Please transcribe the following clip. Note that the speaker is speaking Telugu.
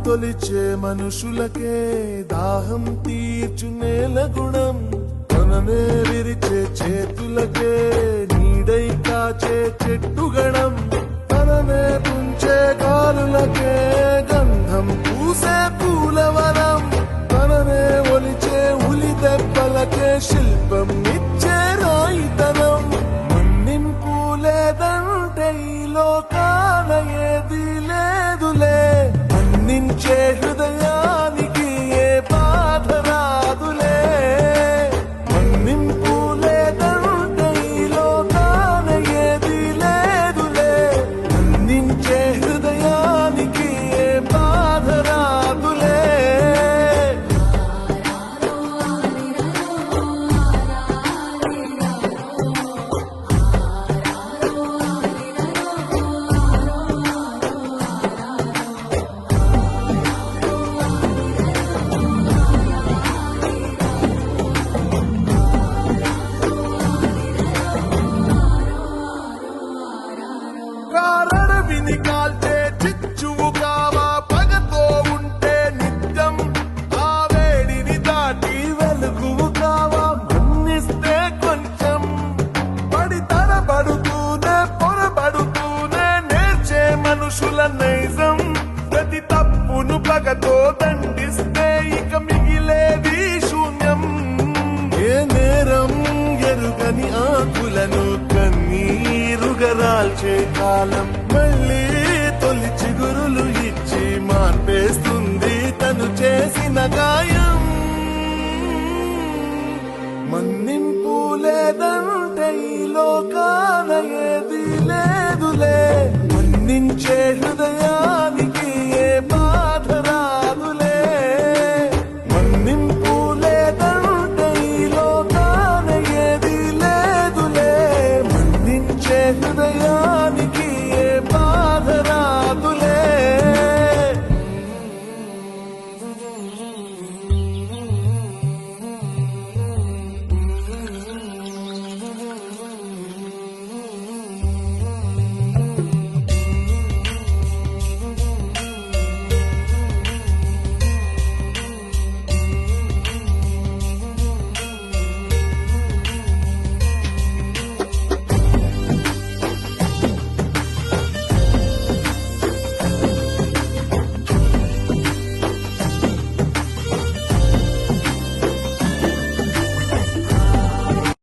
తొలిచే మనుషులకే దాహం తీర్చు నేల గుణం, తననే విరిచే చేతులకే నీడై కాచే చెట్టు గణం, తననే తుంచే కాలులకే గంధం పూసే పూలవనం, తననే ఒలిచే ఉలి దెబ్బలకే శిల్పం ఇచ్చే రాయితనం. మన్నింపు లేదంటే ఈ లోకాన ఏది లేదులే, మన్నించే హృదయానికి ఏ బాధ రాదులే. మన్నింపు లేదంటే ఈ లోకాన ఏది లేదులే, మన్నించే హృదయానికి ఏ బాధ రాదులే. కారడవిని కాల్చే చిచ్చువు కావా, పగతో ఉంటే నిత్యం ఆ వేడిని దాటి వెలుగువు కావా. మన్నిస్తే కొంచెం పడి తడబడుతూనే పొరబడుతూనే నేర్చే మనుషుల నైజం, ప్రతి తప్పును పగతో దండిస్తే ఇక మిగిలేది శూన్యం. ఏ నేరం ఎరుగని ఆకులను కన్నీరుగరాల్చే కాలం మళ్ళీ తొలి చిగురులు ఇచ్చి మార్పేస్తుంది తను చేసిన గాయం. మన్నింపు లేదంటే ఈ లోకాన ఏది లేదులే, మన్నించే హృదయానికి ఏ బాధ రాదులే. మన్నింపు లేదంటే ఈ లోకాన ఏది లేదులే, మన్నించే హృదయానికి